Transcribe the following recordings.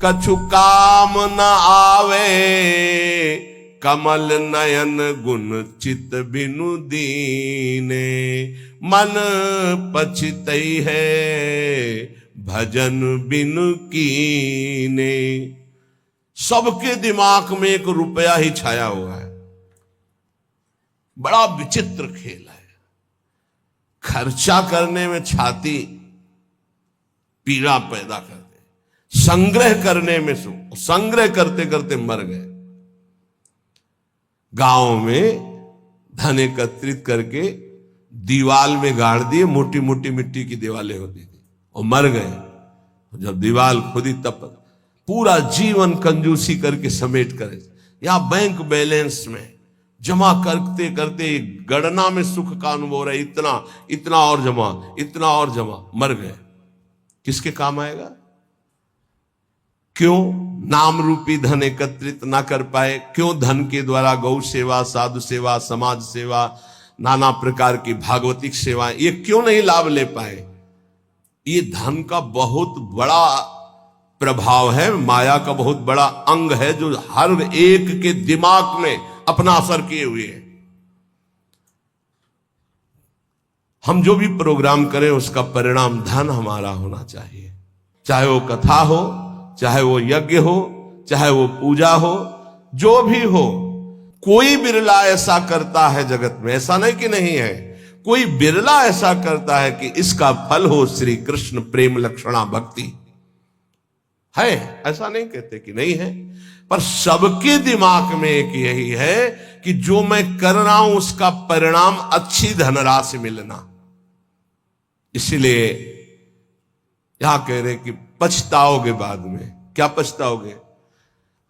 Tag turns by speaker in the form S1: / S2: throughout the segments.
S1: कछु काम न आवे, कमल नयन गुण चित बिनु दीने। मन पछितई है भजन बिनु कीने। सबके दिमाग में एक रुपया ही छाया हुआ है। बड़ा विचित्र खेल है। खर्चा करने में छाती पीड़ा पैदा कर दे, संग्रह करने में संग्रह करते करते मर गए। गांव में धन एकत्रित करके दीवाल में गाड़ दिए, मोटी मोटी मिट्टी की दीवालें होती थी, और मर गए। जब दीवाल खुदी तब पूरा जीवन कंजूसी करके समेट कर, या बैंक बैलेंस में जमा करते करते गणना में सुख का अनुभव हो रहा है, इतना इतना और जमा, इतना और जमा, मर गए। किसके काम आएगा? क्यों नाम रूपी धन एकत्रित ना कर पाए? क्यों धन के द्वारा गौ सेवा, साधु सेवा, समाज सेवा, नाना प्रकार की भागवतिक सेवा, ये क्यों नहीं लाभ ले पाए? ये धन का बहुत बड़ा प्रभाव है, माया का बहुत बड़ा अंग है, जो हर एक के दिमाग में अपना असर किए हुए है। हम जो भी प्रोग्राम करें उसका परिणाम धन हमारा होना चाहिए। चाहे वो कथा हो, चाहे वो यज्ञ हो, चाहे वो पूजा हो, जो भी हो। कोई बिरला ऐसा करता है जगत में, ऐसा नहीं कि नहीं है, कोई बिरला ऐसा करता है कि इसका फल हो श्री कृष्ण प्रेम लक्षणा भक्ति। है, ऐसा नहीं कहते कि नहीं है, पर सबके दिमाग में एक यही है कि जो मैं कर रहा हूं उसका परिणाम अच्छी धनराशि मिलना। इसलिए यहां कह रहे कि पछताओगे बाद में। क्या पछताओगे?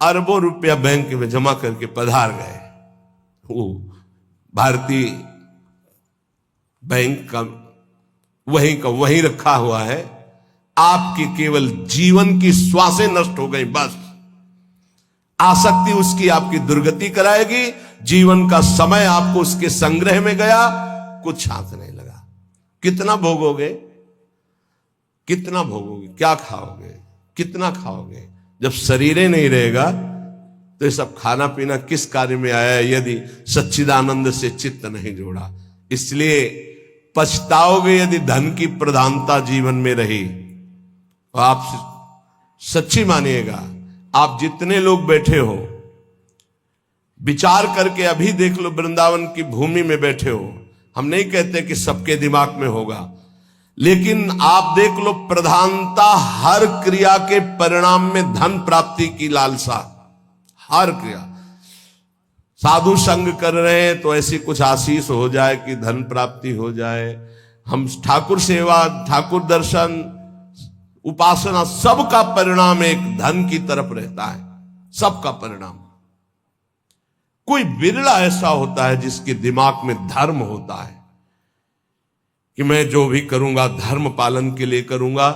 S1: अरबों रुपया बैंक में जमा करके पधार गए, वो भारतीय बैंक का वहीं रखा हुआ है, आपकी केवल जीवन की श्वासें नष्ट हो गई। बस आसक्ति उसकी आपकी दुर्गति कराएगी। जीवन का समय आपको उसके संग्रह में गया, कुछ हाथ नहीं लगा। कितना भोगोगे? कितना भोगोगे? क्या खाओगे? कितना खाओगे? जब शरीर ही नहीं रहेगा तो ये सब खाना पीना किस कार्य में आया है, यदि सच्चिदानंद से चित्त नहीं जोड़ा। इसलिए पछताओगे यदि धन की प्रधानता जीवन में रही। और आप सच्ची मानिएगा, आप जितने लोग बैठे हो, विचार करके अभी देख लो, वृंदावन की भूमि में बैठे हो। हम नहीं कहते कि सबके दिमाग में होगा, लेकिन आप देख लो, प्रधानता हर क्रिया के परिणाम में धन प्राप्ति की लालसा। हर क्रिया, साधु संग कर रहे हैं तो ऐसी कुछ आशीष हो जाए कि धन प्राप्ति हो जाए। हम ठाकुर सेवा, ठाकुर दर्शन, उपासना, सबका परिणाम एक धन की तरफ रहता है। सबका परिणाम। कोई बिरला ऐसा होता है जिसके दिमाग में धर्म होता है कि मैं जो भी करूंगा धर्म पालन के लिए करूंगा,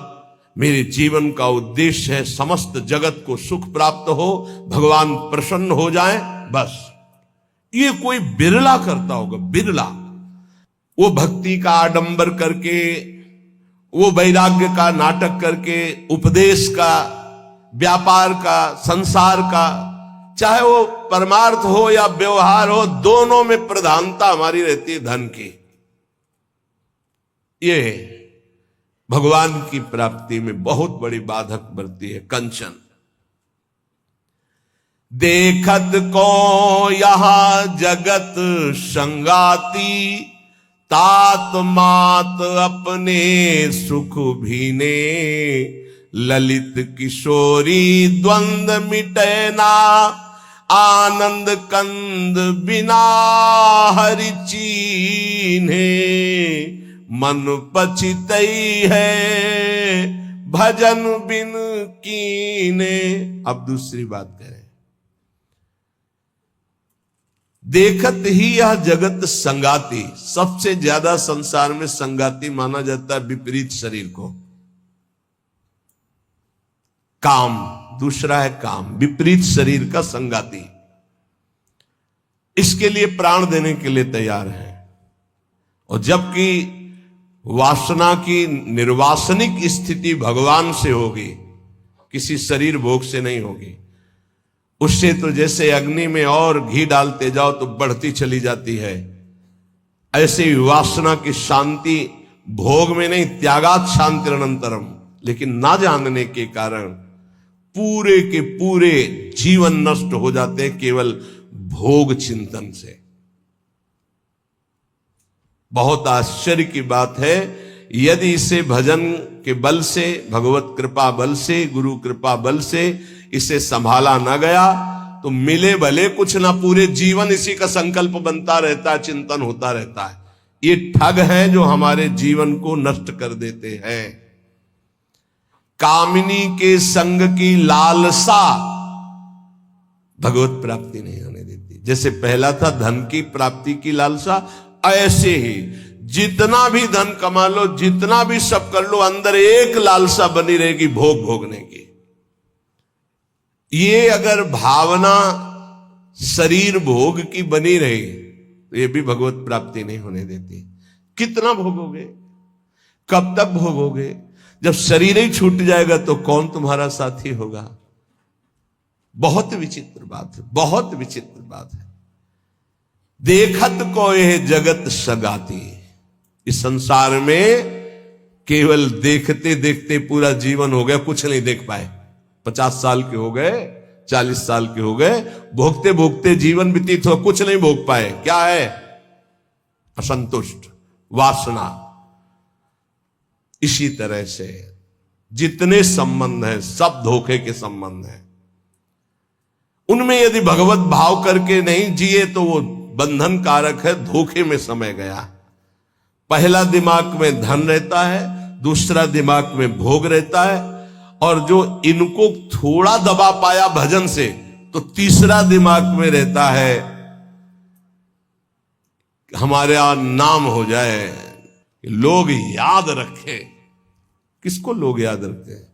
S1: मेरे जीवन का उद्देश्य है समस्त जगत को सुख प्राप्त हो, भगवान प्रसन्न हो जाए, बस। ये कोई बिरला करता होगा, बिरला। वो भक्ति का आडंबर करके, वो वैराग्य का नाटक करके, उपदेश का, व्यापार का, संसार का, चाहे वो परमार्थ हो या व्यवहार हो, दोनों में प्रधानता हमारी रहती है धन की। ये भगवान की प्राप्ति में बहुत बड़ी बाधक बनती है कंचन। देखत को यहां जगत संगाती, तात मात अपने सुख भीने, ललित किशोरी द्वंद मिटे ना, आनंद कंद बिना हरि चीन्हे, मन पछितई है भजन बिन कीने। अब दूसरी बात करें, देखत ही यह जगत संगाती। सबसे ज्यादा संसार में संगाती माना जाता है विपरीत शरीर को। काम, दूसरा है काम, विपरीत शरीर का संगाती। इसके लिए प्राण देने के लिए तैयार है। और जबकि वासना की निर्वासनिक स्थिति भगवान से होगी, किसी शरीर भोग से नहीं होगी। उससे तो जैसे अग्नि में और घी डालते जाओ तो बढ़ती चली जाती है, ऐसे ही वासना की शांति भोग में नहीं, त्यागात शांति अनंतरम। लेकिन ना जानने के कारण पूरे के पूरे जीवन नष्ट हो जाते हैं केवल भोग चिंतन से। बहुत आश्चर्य की बात है, यदि इसे भजन के बल से, भगवत कृपा बल से, गुरु कृपा बल से इसे संभाला ना गया तो मिले भले कुछ ना, पूरे जीवन इसी का संकल्प बनता रहता है, चिंतन होता रहता है। ये ठग हैं जो हमारे जीवन को नष्ट कर देते हैं। कामिनी के संग की लालसा भगवत प्राप्ति नहीं होने देती। जैसे पहला था धन की प्राप्ति की लालसा, ऐसे ही जितना भी धन कमा लो, जितना भी सब कर लो, अंदर एक लालसा बनी रहेगी भोग भोगने की। ये अगर भावना शरीर भोग की बनी रही तो ये भी भगवत प्राप्ति नहीं होने देती। कितना भोगोगे, कब तक भोगोगे? जब शरीर ही छूट जाएगा तो कौन तुम्हारा साथी होगा? बहुत विचित्र बात है, बहुत विचित्र बात है। देखत को यह जगत सगाती। इस संसार में केवल देखते देखते पूरा जीवन हो गया, कुछ नहीं देख पाए। 50 साल के हो गए, 40 साल के हो गए, भोगते भोगते जीवन व्यतीत हो, कुछ नहीं भोग पाए। क्या है? असंतुष्ट, वासना। इसी तरह से जितने संबंध हैं सब धोखे के संबंध हैं। उनमें यदि भगवत भाव करके नहीं जिए तो वो बंधन कारक है, धोखे में समय गया। पहला दिमाग में धन रहता है, दूसरा दिमाग में भोग रहता है, और जो इनको थोड़ा दबा पाया भजन से तो तीसरा दिमाग में रहता है हमारे यहां नाम हो जाए, लोग याद रखें। किसको लोग याद रखते हैं?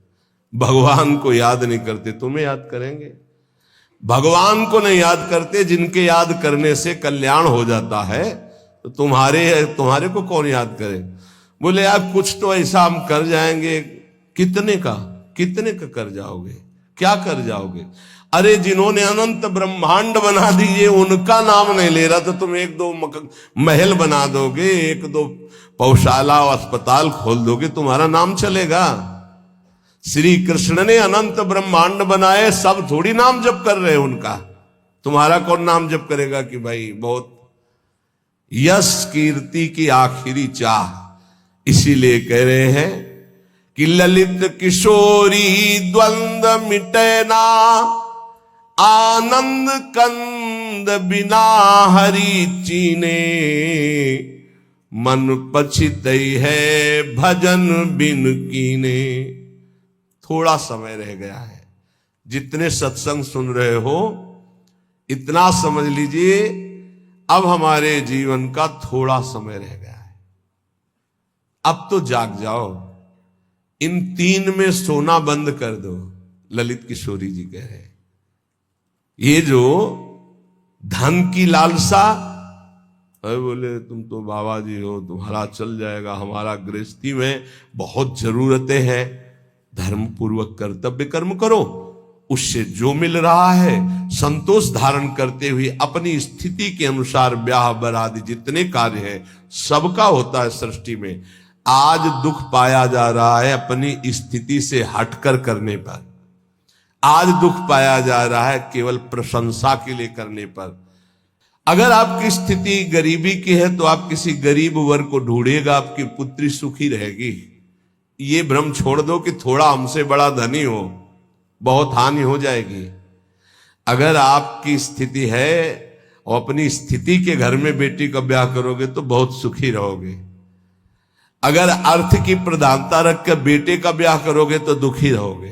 S1: भगवान को याद नहीं करते, तुम्हें याद करेंगे। भगवान को नहीं याद करते, जिनके याद करने से कल्याण हो जाता है, तो तुम्हारे को कौन याद करे? बोले यार कुछ तो ऐसा हम कर जाएंगे। कितने का कर जाओगे? क्या कर जाओगे? अरे जिन्होंने अनंत ब्रह्मांड बना दिए उनका नाम नहीं ले रहा, तो तुम 1-2 महल बना दोगे, 1-2 पौशाला और अस्पताल खोल दोगे, तुम्हारा नाम चलेगा? श्री कृष्ण ने अनंत ब्रह्मांड बनाए, सब थोड़ी नाम जप कर रहे हैं उनका। तुम्हारा कौन नाम जप करेगा कि भाई बहुत यश कीर्ति की आखिरी चाह। इसीलिए कह रहे हैं कि ललित किशोरी द्वंद्व मिटे ना, आनंद कंद बिना हरि चीने, मन पछितई है भजन बिन कीने। थोड़ा समय रह गया है। जितने सत्संग सुन रहे हो इतना समझ लीजिए, अब हमारे जीवन का थोड़ा समय रह गया है। अब तो जाग जाओ, इन 3 में सोना बंद कर दो। ललित किशोरी जी कह रहे हैं ये जो धन की लालसा, अरे बोले तुम तो बाबा जी हो, तुम्हारा चल जाएगा, हमारा गृहस्थी में बहुत जरूरतें हैं, धर्म पूर्वक कर्तव्य कर्म करो, उससे जो मिल रहा है संतोष धारण करते हुए अपनी स्थिति के अनुसार ब्याह बरादी जितने कार्य हैं सबका होता है सृष्टि में। आज दुख पाया जा रहा है अपनी स्थिति से हटकर करने पर। आज दुख पाया जा रहा है केवल प्रशंसा के लिए करने पर। अगर आपकी स्थिति गरीबी की है तो आप किसी गरीब वर्ग को ढूंढिएगा, आपकी पुत्री सुखी रहेगी। ये भ्रम छोड़ दो कि थोड़ा हमसे बड़ा धनी हो, बहुत हानि हो जाएगी। अगर आपकी स्थिति है और अपनी स्थिति के घर में बेटी का ब्याह करोगे तो बहुत सुखी रहोगे। अगर अर्थ की प्रधानता रखकर बेटे का ब्याह करोगे तो दुखी रहोगे।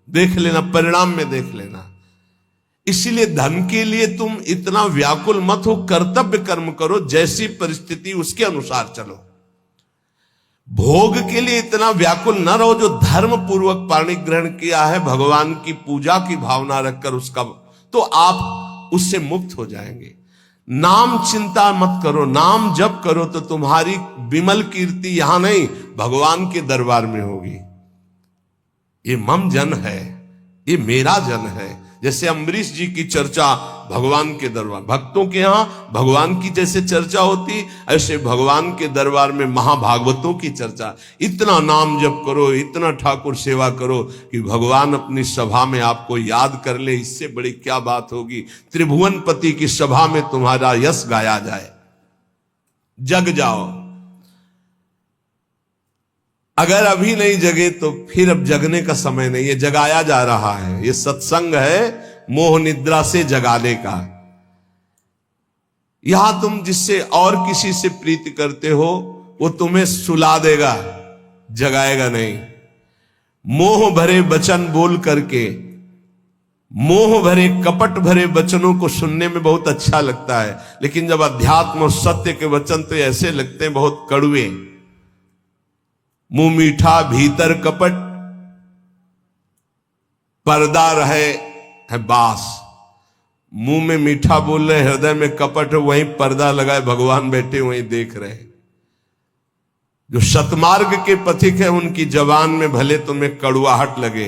S1: देख लेना, परिणाम में देख लेना। इसीलिए धन के लिए तुम इतना व्याकुल मत हो, कर्तव्य कर्म करो, जैसी परिस्थिति उसके अनुसार चलो। भोग के लिए इतना व्याकुल न रहो। जो धर्म पूर्वक पाणी ग्रहण किया है भगवान की पूजा की भावना रखकर उसका, तो आप उससे मुक्त हो जाएंगे। नाम चिंता मत करो, नाम जप करो तो तुम्हारी विमल कीर्ति यहां नहीं भगवान के दरबार में होगी। ये मम जन है, ये मेरा जन है। जैसे अम्बरीश जी की चर्चा भगवान के दरबार, भक्तों के यहां भगवान की जैसे चर्चा होती, ऐसे भगवान के दरबार में महाभागवतों की चर्चा। इतना नाम जप करो, इतना ठाकुर सेवा करो कि भगवान अपनी सभा में आपको याद कर ले। इससे बड़ी क्या बात होगी। त्रिभुवनपति की सभा में तुम्हारा यश गाया जाए। जग जाओ। अगर अभी नहीं जगे तो फिर अब जगने का समय नहीं है, जगाया जा रहा है। ये सत्संग है मोह निद्रा से जगाने का। यहां तुम जिससे और किसी से प्रीति करते हो वो तुम्हें सुला देगा, जगाएगा नहीं। मोह भरे वचन बोल करके, मोह भरे कपट भरे वचनों को सुनने में बहुत अच्छा लगता है, लेकिन जब अध्यात्म और सत्य के वचन तो ऐसे लगते हैं बहुत कड़वे। मुंह मीठा भीतर कपट, पर्दा रहे है बास। मुंह में मीठा बोल रहे, हृदय में कपट है, वहीं पर्दा लगाए भगवान बैठे वहीं देख रहे। जो सतमार्ग के पथिक है उनकी जबान में भले तुम्हें कड़ुआहट लगे,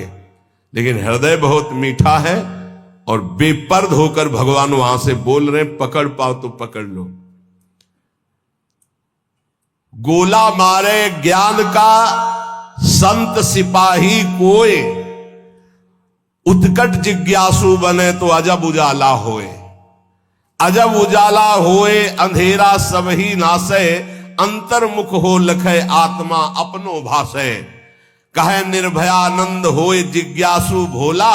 S1: लेकिन हृदय बहुत मीठा है और बेपर्द होकर भगवान वहां से बोल रहे। पकड़ पाओ तो पकड़ लो। गोला मारे ज्ञान का संत सिपाही कोय, उत्कट जिज्ञासु बने तो अजब उजाला होए। अजब उजाला होए अंधेरा सब ही नासे, अंतर्मुख हो लखे आत्मा अपनो भाषे। कहे निर्भयानंद होए जिज्ञासु भोला,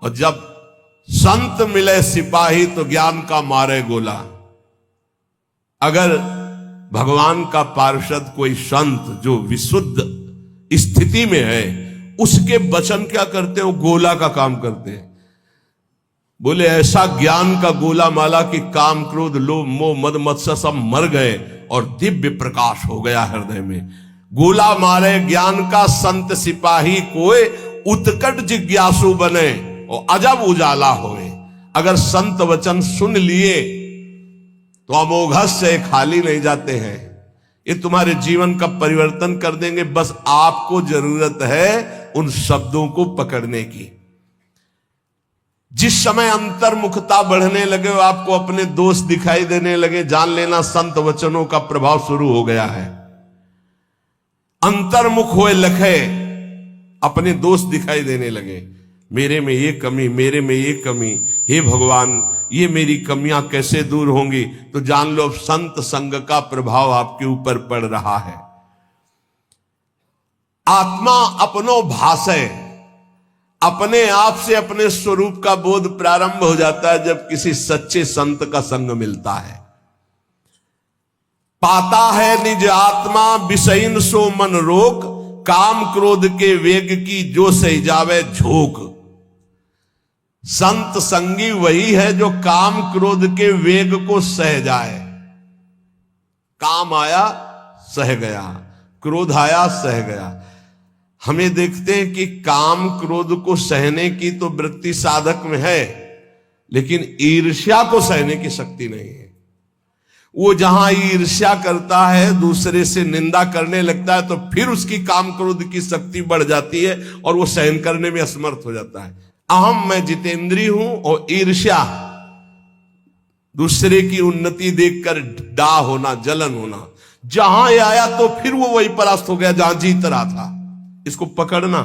S1: और जब संत मिले सिपाही तो ज्ञान का मारे गोला। अगर भगवान का पार्षद कोई संत जो विशुद्ध स्थिति में है, उसके वचन क्या करते हो, गोला का काम करते हैं। बोले ऐसा ज्ञान का गोला माला कि काम क्रोध लोभ मोह मद मत्सर सब मर गए और दिव्य प्रकाश हो गया हृदय में। गोला मारे ज्ञान का संत सिपाही कोई, उत्कट जिज्ञासु बने और अजब उजाला होए। अगर संत वचन सुन लिए तो अमोघस से खाली नहीं जाते हैं। ये तुम्हारे जीवन का परिवर्तन कर देंगे। बस आपको जरूरत है उन शब्दों को पकड़ने की। जिस समय अंतर्मुखता बढ़ने लगे, आपको अपने दोष दिखाई देने लगे, जान लेना संत वचनों का प्रभाव शुरू हो गया है। अंतर्मुख हुए लखे, अपने दोष दिखाई देने लगे। मेरे में ये कमी, मेरे में ये कमी, हे भगवान ये मेरी कमियां कैसे दूर होंगी। तो जान लो अब संत संग का प्रभाव आपके ऊपर पड़ रहा है। आत्मा अपनो भाषे, अपने आप से अपने स्वरूप का बोध प्रारंभ हो जाता है जब किसी सच्चे संत का संग मिलता है। पाता है निज आत्मा विषयीन सो मन रोक, काम क्रोध के वेग की जो सही जावे झोंक। संत संगी वही है जो काम क्रोध के वेग को सह जाए। काम आया सह गया, क्रोध आया सह गया। हमें देखते हैं कि काम क्रोध को सहने की तो वृत्ति साधक में है, लेकिन ईर्ष्या को सहने की शक्ति नहीं है। वो जहां ईर्ष्या करता है, दूसरे से निंदा करने लगता है, तो फिर उसकी काम क्रोध की शक्ति बढ़ जाती है और वो सहन करने में असमर्थ हो जाता है। अहम मैं जितेंद्रिय हूं और ईर्ष्या दूसरे की उन्नति देखकर डा होना, जलन होना, जहां आया तो फिर वो वही परास्त हो गया जहां जीत रहा था। इसको पकड़ना।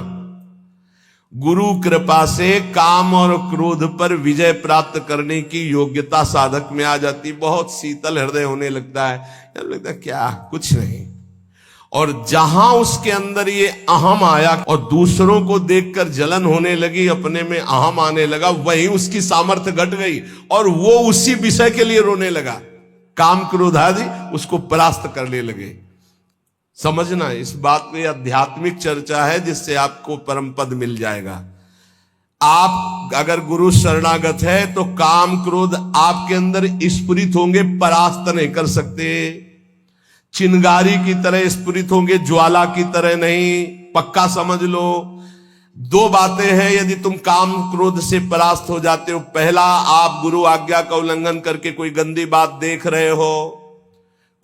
S1: गुरु कृपा से काम और क्रोध पर विजय प्राप्त करने की योग्यता साधक में आ जाती। बहुत शीतल हृदय होने लगता है, लगता है क्या कुछ नहीं। और जहां उसके अंदर ये अहम आया और दूसरों को देखकर जलन होने लगी, अपने में अहम आने लगा, वहीं उसकी सामर्थ्य घट गई और वो उसी विषय के लिए रोने लगा। काम क्रोध आदि उसको परास्त करने लगे। समझना, इस बात में आध्यात्मिक चर्चा है जिससे आपको परम पद मिल जाएगा। आप अगर गुरु शरणागत है तो काम क्रोध आपके अंदर स्फुरित होंगे, परास्त नहीं कर सकते। चिंगारी की तरह स्फुरित होंगे, ज्वाला की तरह नहीं। पक्का समझ लो। दो बातें हैं यदि तुम काम क्रोध से परास्त हो जाते हो। पहला, आप गुरु आज्ञा का उल्लंघन करके कोई गंदी बात देख रहे हो,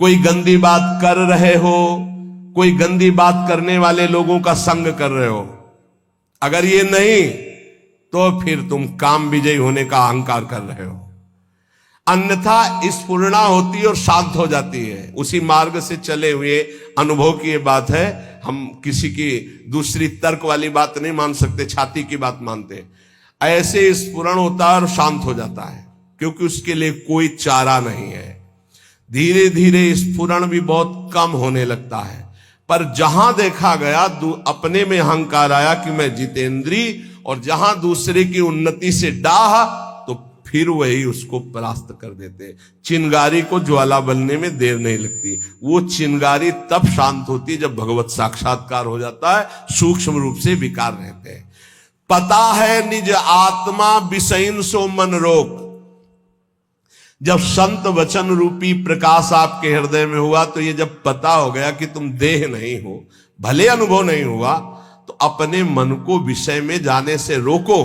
S1: कोई गंदी बात कर रहे हो, कोई गंदी बात करने वाले लोगों का संग कर रहे हो। अगर ये नहीं तो फिर तुम काम विजयी होने का अहंकार कर रहे हो। अन्यथा स्फुरणा होती है और शांत हो जाती है। उसी मार्ग से चले हुए अनुभव की ये बात है। हम किसी की दूसरी तर्क वाली बात नहीं मान सकते, छाती की बात मानते। ऐसे स्फुरण होता है और शांत हो जाता है, क्योंकि उसके लिए कोई चारा नहीं है। धीरे धीरे स्फुरण भी बहुत कम होने लगता है। पर जहां देखा गया अपने में अहंकार आया कि मैं जितेंद्री, और जहां दूसरे की उन्नति से डाह, तो फिर वही उसको परास्त कर देते। चिंगारी को ज्वाला बनने में देर नहीं लगती। वो चिंगारी तब शांत होती है जब भगवत साक्षात्कार हो जाता है, सूक्ष्म रूप से विकार रहते हैं। पता है निज आत्मा विषयन सो मन रोक। जब संत वचन रूपी प्रकाश आपके हृदय में हुआ, तो ये जब पता हो गया कि तुम देह नहीं हो, भले अनुभव नहीं हुआ, तो अपने मन को विषय में जाने से रोको।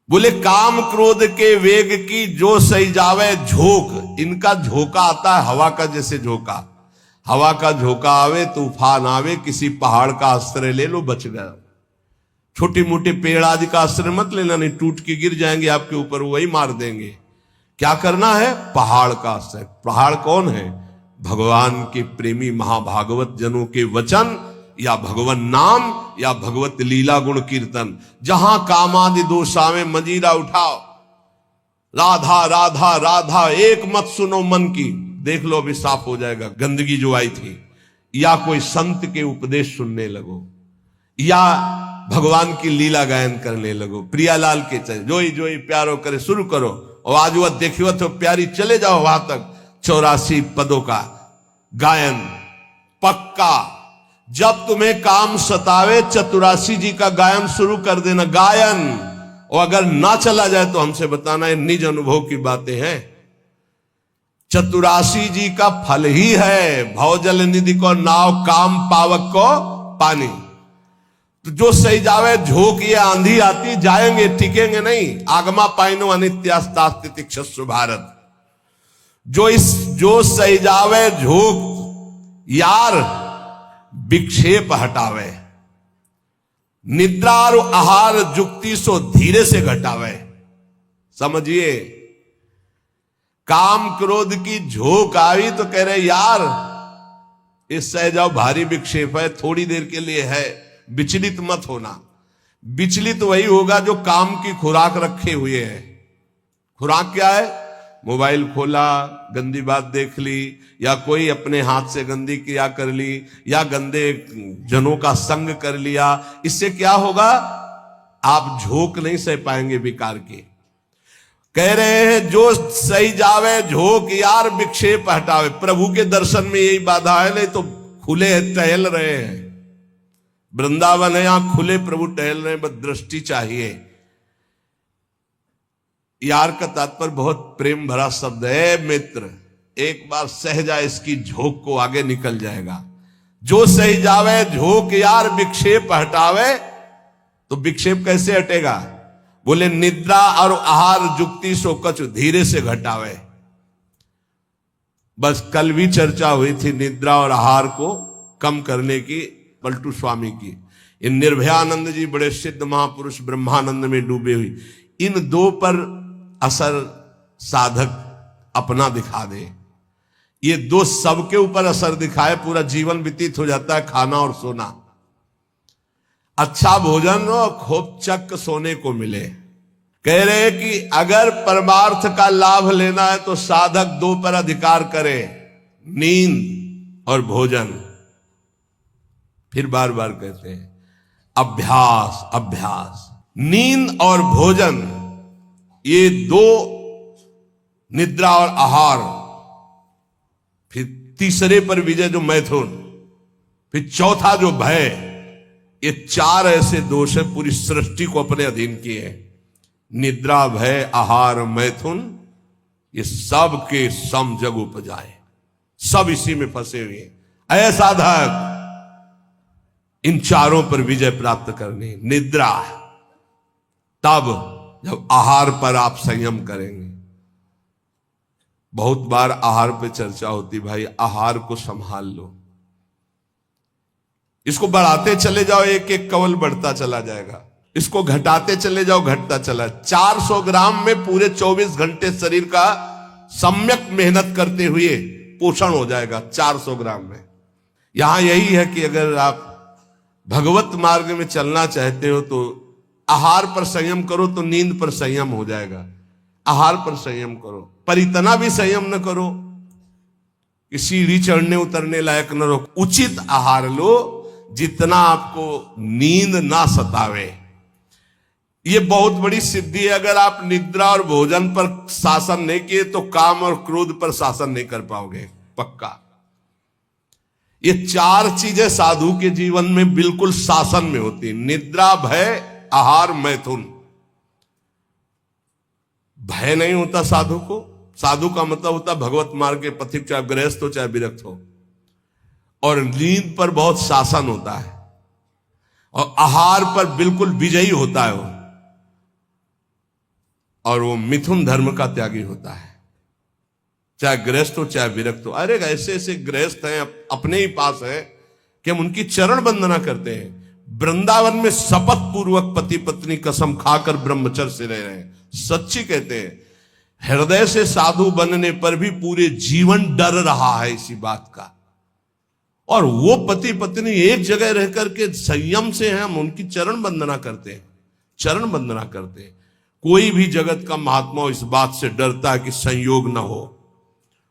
S1: बोले काम क्रोध के वेग की जो सही जावे झोंक। इनका झोंका आता है हवा का, जैसे झोंका, हवा का झोंका आवे, तूफान आवे, किसी पहाड़ का आश्रय ले लो, बच गया। छोटी मोटे पेड़ आदि का आश्रय मत लेना, नहीं टूट के गिर जाएंगे आपके ऊपर, वही मार देंगे। क्या करना है? पहाड़ का आश्रय। पहाड़ कौन है? भगवान के प्रेमी महाभागवत जनों के वचन, या भगवान नाम, या भगवत लीला गुण कीर्तन। जहां कामादि दोष आवे मंजीरा उठाओ, राधा राधा राधा एक मत सुनो मन की। देख लो अभी साफ हो जाएगा गंदगी जो आई थी। या कोई संत के उपदेश सुनने लगो, या भगवान की लीला गायन करने लगो। प्रियालाल के चले जोई जोई प्यारो करे शुरू करो, और आज वह देखियो तो प्यारी, चले जाओ वहां तक। 84 पदों का गायन पक्का। जब तुम्हें काम सतावे, चतुरासी जी का गायन शुरू कर देना, गायन। और अगर ना चला जाए तो हमसे बताना, ये निज अनुभव की बातें हैं। चतुरासी जी का फल ही है भवजल निधि को नाव, काम पावक को पानी। तो जो सही जावे झोंक, ये आंधी आती, जाएंगे टिकेंगे नहीं। आगमा पाइनो अनित्यास्तास्तितिक्षस्व भारत। जो सही जावे झोंक यार, विक्षेप हटावे। निद्रा और आहार जुक्ति सो धीरे से घटावे। समझिए, काम क्रोध की झोंक आई तो कह रहे यार इस सह जाओ, भारी विक्षेप है, थोड़ी देर के लिए है, विचलित मत होना। विचलित वही होगा जो काम की खुराक रखे हुए है। खुराक क्या है? मोबाइल खोला, गंदी बात देख ली, या कोई अपने हाथ से गंदी क्रिया कर ली, या गंदे जनों का संग कर लिया। इससे क्या होगा? आप झोंक नहीं सह पाएंगे विकार की। कह रहे हैं जो सही जावे झोंक यार, विक्षेप हटावे। प्रभु के दर्शन में यही बाधा है, नहीं तो खुले टहल रहे हैं। वृंदावन है, यहां खुले प्रभु टहल रहे हैं, बस दृष्टि चाहिए। यार का तात्पर्य बहुत प्रेम भरा शब्द है। मित्र एक बार सह जाए इसकी झोंक को, आगे निकल जाएगा। जो सही जावे झोंक यार, विक्षेप हटावे। तो विक्षेप कैसे हटेगा? बोले निद्रा और आहार जुक्ति सो कछु धीरे से घटावे। बस कल भी चर्चा हुई थी निद्रा और आहार को कम करने की, पलटू स्वामी की। इन निर्भयानंद जी बड़े सिद्ध महापुरुष ब्रह्मानंद में डूबे हुई। इन दो पर असर साधक अपना दिखा दे। ये दो सबके ऊपर असर दिखाए, पूरा जीवन व्यतीत हो जाता है खाना और सोना। अच्छा भोजन और खूब चक सोने को मिले। कह रहे कि अगर परमार्थ का लाभ लेना है तो साधक दो पर अधिकार करे, नींद और भोजन। फिर बार बार कहते हैं अभ्यास अभ्यास। नींद और भोजन, ये दो, निद्रा और आहार। फिर तीसरे पर विजय जो मैथुन, फिर चौथा जो भय। ये चार ऐसे दोष है पूरी सृष्टि को अपने अधीन किए हैं। निद्रा, भय, आहार, मैथुन, ये सब के सम जग उपजाए, सब इसी में फंसे हुए हैं। ऐसा साधक इन चारों पर विजय प्राप्त करनी। निद्रा तब जब आहार पर आप संयम करेंगे। बहुत बार आहार पे चर्चा होती, भाई आहार को संभाल लो, इसको बढ़ाते चले जाओ, एक एक कवल बढ़ता चला जाएगा। इसको घटाते चले जाओ, घटता चला। 400 ग्राम में पूरे 24 घंटे शरीर का सम्यक मेहनत करते हुए पोषण हो जाएगा 400 ग्राम में। यहां यही है कि अगर आप भगवत मार्ग में चलना चाहते हो तो आहार पर संयम करो तो नींद पर संयम हो जाएगा। आहार पर संयम करो, पर इतना भी संयम न करो कि सीढ़ी चढ़ने उतरने लायक न रहो। उचित आहार लो जितना आपको नींद ना सतावे। ये बहुत बड़ी सिद्धि है। अगर आप निद्रा और भोजन पर शासन नहीं किए तो काम और क्रोध पर शासन नहीं कर पाओगे, पक्का। ये 4 चीजें साधु के जीवन में बिल्कुल शासन में होती। निद्रा, भय, आहार, मैथुन। भय नहीं होता साधु को। साधु का मतलब होता भगवत मार्ग के पथिक, चाहे गृहस्थ हो चाहे विरक्त हो। और नींद पर बहुत शासन होता है और आहार पर बिल्कुल विजयी होता है वो। और वो मिथुन धर्म का त्यागी होता है, चाहे गृहस्थ हो चाहे विरक्त हो। अरे ऐसे ऐसे गृहस्थ हैं अपने ही पास है कि हम उनकी चरण वंदना करते हैं। वृंदावन में शपथ पूर्वक पति पत्नी कसम खाकर ब्रह्मचर्य से रह रहे हैं। सच्ची कहते हैं, हृदय से साधु बनने पर भी पूरे जीवन डर रहा है इसी बात का। और वो पति पत्नी एक जगह रह करके संयम से हैं, हम उनकी चरण वंदना करते हैं, चरण वंदना करते हैं। कोई भी जगत का महात्मा इस बात से डरता है कि संयोग ना हो।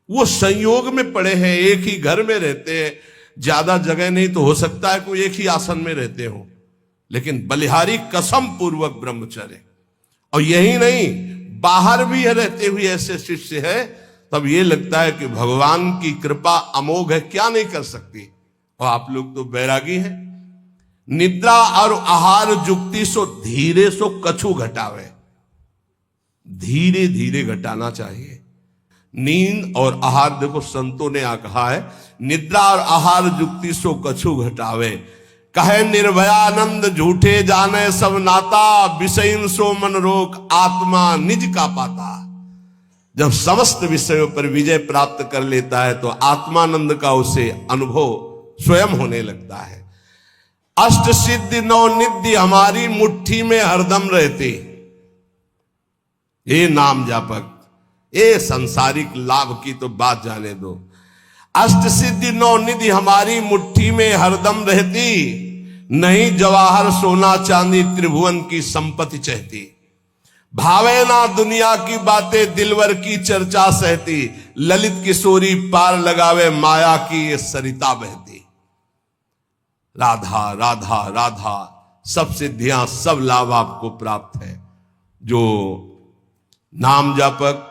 S1: वो संयोग में पड़े हैं, एक ही घर में रहते हैं, ज्यादा जगह नहीं तो हो सकता है कोई एक ही आसन में रहते हो, लेकिन बलिहारी कसम पूर्वक ब्रह्मचर्य। और यही नहीं, बाहर भी रहते हुए ऐसे शिष्य है, तब ये लगता है कि भगवान की कृपा अमोघ है, क्या नहीं कर सकती। और आप लोग तो बैरागी हैं। निद्रा और आहार जुक्ति सो धीरे सो कछु घटावे। धीरे धीरे घटाना चाहिए। नींद और आहार, देखो संतों ने कहा है, निद्रा और आहार जुक्ति सो कछु घटावे। कहे निर्भयानंद झूठे जाने सब नाता, विषयन सो मन रोक आत्मा निज का पाता। जब समस्त विषयों पर विजय प्राप्त कर लेता है तो आत्मानंद का उसे अनुभव स्वयं होने लगता है। अष्ट सिद्धि नौ निधि हमारी मुट्ठी में हरदम रहती। ये नाम जापक, ये सांसारिक लाभ की तो बात जाने दो। अष्ट सिद्धि नौ निधि हमारी मुट्ठी में हरदम रहती, नहीं जवाहर सोना चांदी त्रिभुवन की संपत्ति चाहती। भावे ना दुनिया की बातें दिलवर की चर्चा सहती, ललित किशोरी पार लगावे माया की ये सरिता बहती। राधा राधा राधा, सब सिद्धियां सब लाभ आपको प्राप्त है। जो नाम जापक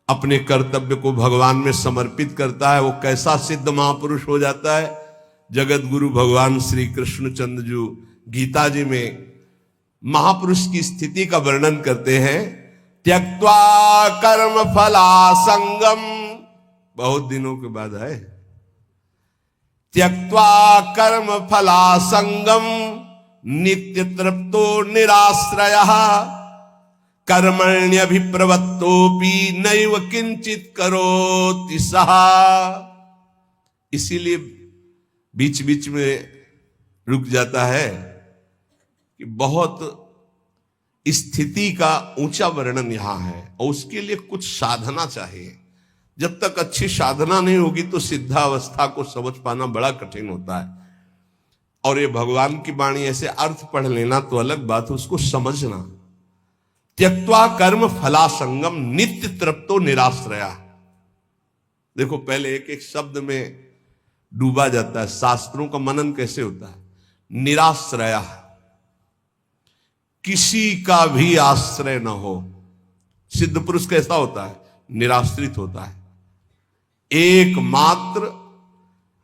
S1: अपने कर्तव्य को भगवान में समर्पित करता है वो कैसा सिद्ध महापुरुष हो जाता है। जगत गुरु भगवान श्री कृष्णचंद्र जी गीता जी में महापुरुष की स्थिति का वर्णन करते हैं। त्यक्त्वा कर्म फला संगम, बहुत दिनों के बाद है। त्यक्त्वा कर्म फला संगम नित्य तृप्तो निराश्रयः, कर्मण्यभिप्रवृत्तोपि नैव किंचित करोति सः। इसीलिए बीच बीच में रुक जाता है कि बहुत स्थिति का ऊंचा वर्णन यहां है और उसके लिए कुछ साधना चाहिए। जब तक अच्छी साधना नहीं होगी तो सिद्धावस्था को समझ पाना बड़ा कठिन होता है। और ये भगवान की वाणी ऐसे अर्थ पढ़ लेना तो अलग बात है, उसको समझना। त्यक्त्वा कर्म फला संगम नित्य तृप्तो निराश्रया। देखो पहले एक एक शब्द में डूबा जाता है। शास्त्रों का मनन कैसे होता है? निराश्रया, किसी का भी आश्रय न हो। सिद्ध पुरुष कैसा होता है? निराश्रित होता है, एकमात्र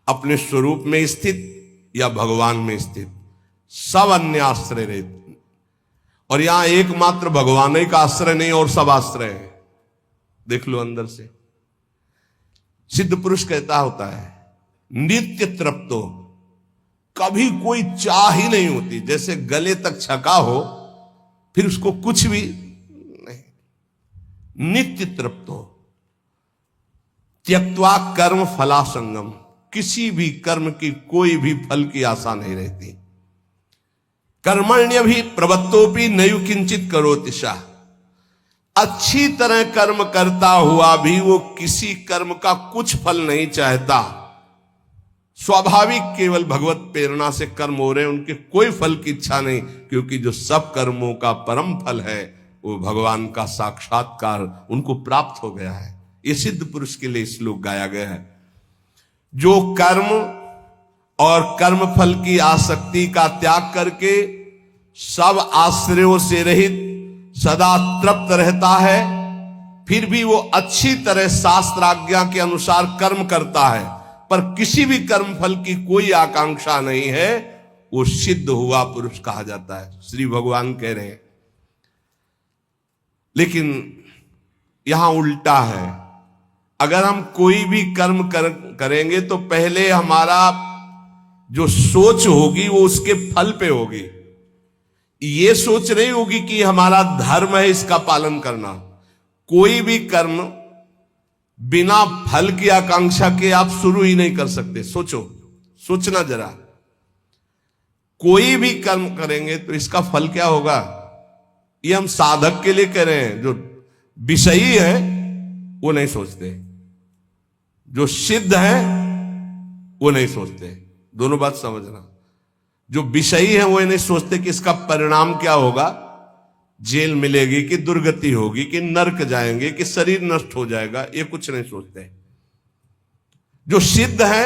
S1: अपने स्वरूप में स्थित या भगवान में स्थित, सब अन्य आश्रय रहते। और यहां एकमात्र भगवान ही का आश्रय नहीं और सब आश्रय है। देख लो अंदर से। सिद्ध पुरुष कहता होता है नित्य तृप्तो, कभी कोई चाह ही नहीं होती। जैसे गले तक छका हो फिर उसको कुछ भी नहीं। नित्य तृप्तो। त्यक्त्वा कर्म फला संगम, किसी भी कर्म की कोई भी फल की आशा नहीं रहती। कर्मण्य भी प्रवत्तोपि नयु किंचित करोति शाह। अच्छी तरह कर्म करता हुआ भी वो किसी कर्म का कुछ फल नहीं चाहता। स्वाभाविक केवल भगवत प्रेरणा से कर्म हो रहे हैं, उनके कोई फल की इच्छा नहीं, क्योंकि जो सब कर्मों का परम फल है वो भगवान का साक्षात्कार उनको प्राप्त हो गया है। ये सिद्ध पुरुष के लिए श्लोक गाया गया है। जो कर्म और कर्म फल की आसक्ति का त्याग करके सब आश्रयों से रहित सदा तृप्त रहता है, फिर भी वो अच्छी तरह शास्त्राज्ञा के अनुसार कर्म करता है, पर किसी भी कर्म फल की कोई आकांक्षा नहीं है, वो सिद्ध हुआ पुरुष कहा जाता है। श्री भगवान कह रहे हैं। लेकिन यहां उल्टा है। अगर हम कोई भी कर्म करेंगे तो पहले हमारा जो सोच होगी वो उसके फल पे होगी। ये सोच नहीं होगी कि हमारा धर्म है इसका पालन करना। कोई भी कर्म बिना फल की आकांक्षा के आप शुरू ही नहीं कर सकते। सोचना जरा, कोई भी कर्म करेंगे तो इसका फल क्या होगा, ये हम साधक के लिए कह रहे हैं। जो विषयी है वो नहीं सोचते, जो सिद्ध है वो नहीं सोचते। दोनों बात समझना। जो विषयी है वो नहीं सोचते कि इसका परिणाम क्या होगा, जेल मिलेगी कि दुर्गति होगी कि नरक जाएंगे कि शरीर नष्ट हो जाएगा, ये कुछ नहीं सोचते। जो सिद्ध है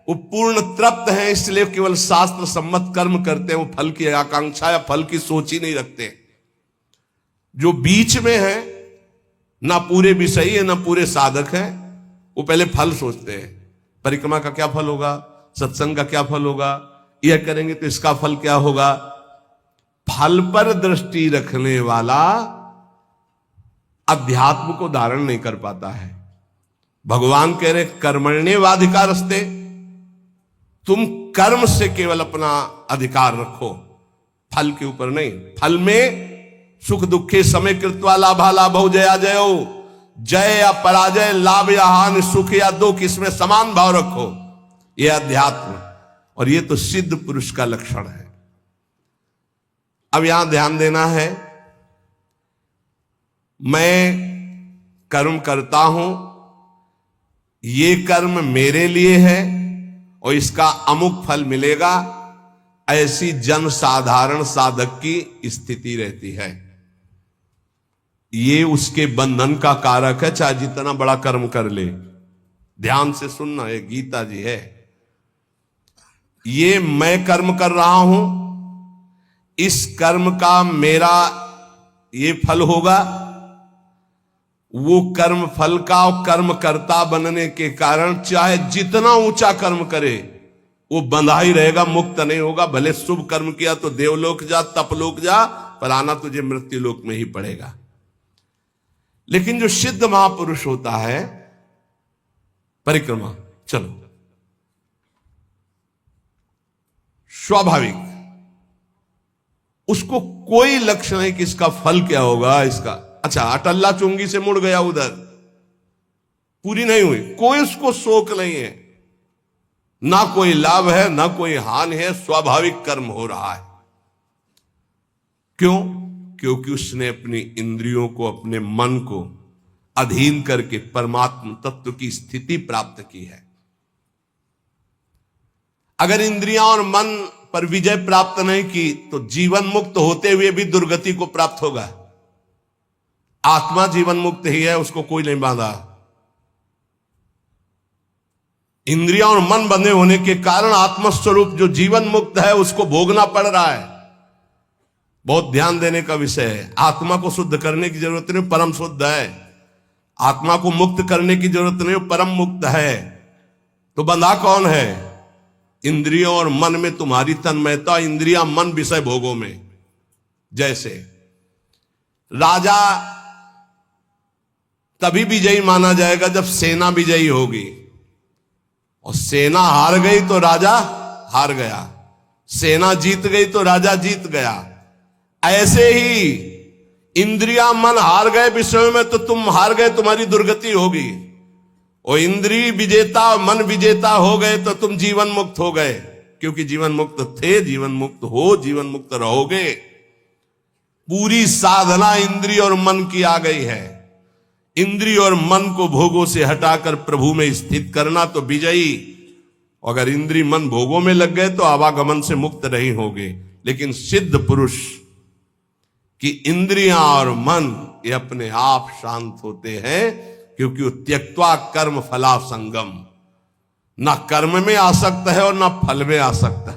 S1: वो पूर्ण तृप्त है, इसलिए केवल शास्त्र सम्मत कर्म करते हैं, वो फल की आकांक्षा या फल की सोच ही नहीं रखते। जो बीच में है, ना पूरे विषयी है ना पूरे साधक है, वो पहले फल सोचते हैं। परिक्रमा का क्या फल होगा, सत्संग का क्या फल होगा, यह करेंगे तो इसका फल क्या होगा। फल पर दृष्टि रखने वाला अध्यात्म को धारण नहीं कर पाता है। भगवान कह रहे कर्मण्येवाधिकारस्ते, तुम कर्म से केवल अपना अधिकार रखो, फल के ऊपर नहीं। फल में सुख दुखे समय कृत्वा लाभा लाभो जया जयो, जय या पराजय, लाभ या हानि, सुख या दुख, इसमें समान भाव रखो। यह अध्यात्म, और यह तो सिद्ध पुरुष का लक्षण है। अब यहां ध्यान देना है, मैं कर्म करता हूं, ये कर्म मेरे लिए है और इसका अमुक फल मिलेगा, ऐसी जन साधारण साधक की स्थिति रहती है। ये उसके बंधन का कारक है, चाहे जितना बड़ा कर्म कर ले। ध्यान से सुनना, ये गीता जी है। ये मैं कर्म कर रहा हूं, इस कर्म का मेरा ये फल होगा, वो कर्म फल का और कर्म कर्ता बनने के कारण चाहे जितना ऊंचा कर्म करे वो बंधा ही रहेगा, मुक्त नहीं होगा। भले शुभ कर्म किया तो देवलोक जा, तपलोक जा, पर आना तुझे मृत्यु लोक में ही पड़ेगा। लेकिन जो सिद्ध महापुरुष होता है, परिक्रमा चलो, स्वाभाविक उसको कोई लक्ष्य नहीं कि इसका फल क्या होगा। इसका अच्छा अटल्ला चुंगी से मुड़ गया, उधर पूरी नहीं हुई, कोई उसको शोक नहीं है, ना कोई लाभ है ना कोई हानि है, स्वाभाविक कर्म हो रहा है। क्यों? क्योंकि उसने अपनी इंद्रियों को, अपने मन को अधीन करके परमात्म तत्व की स्थिति प्राप्त की है। अगर इंद्रियां और मन पर विजय प्राप्त नहीं की तो जीवन मुक्त होते हुए भी दुर्गति को प्राप्त होगा। आत्मा जीवन मुक्त ही है, उसको कोई नहीं बांधा। इंद्रियां और मन बंधे होने के कारण आत्मस्वरूप जो जीवन मुक्त है उसको भोगना पड़ रहा है। बहुत ध्यान देने का विषय है। आत्मा को शुद्ध करने की जरूरत नहीं, परम शुद्ध है। आत्मा को मुक्त करने की जरूरत नहीं, परम मुक्त है। तो बंधा कौन है? इंद्रियों और मन में तुम्हारी तन्मयता, इंद्रियां मन विषय भोगों में। जैसे राजा तभी विजयी माना जाएगा जब सेना विजयी होगी, और सेना हार गई तो राजा हार गया, सेना जीत गई तो राजा जीत गया। ऐसे ही इंद्रियां मन हार गए विषयों में तो तुम हार गए, तुम्हारी दुर्गति होगी। और इंद्रिय विजेता मन विजेता हो गए तो तुम जीवन मुक्त हो गए। क्योंकि जीवन मुक्त थे, जीवन मुक्त हो, जीवन मुक्त रहोगे। पूरी साधना इंद्रिय और मन की आ गई है। इंद्रिय और मन को भोगों से हटाकर प्रभु में स्थित करना तो विजयी। अगर इंद्रिय मन भोगों में लग गए तो आवागमन से मुक्त नहीं होगे। लेकिन सिद्ध पुरुष की इंद्रियां और मन ये अपने आप शांत होते हैं, क्योंकि वो त्यक्त्वा कर्म फला संगम, ना कर्म में आसक्त है और ना फल में आसक्त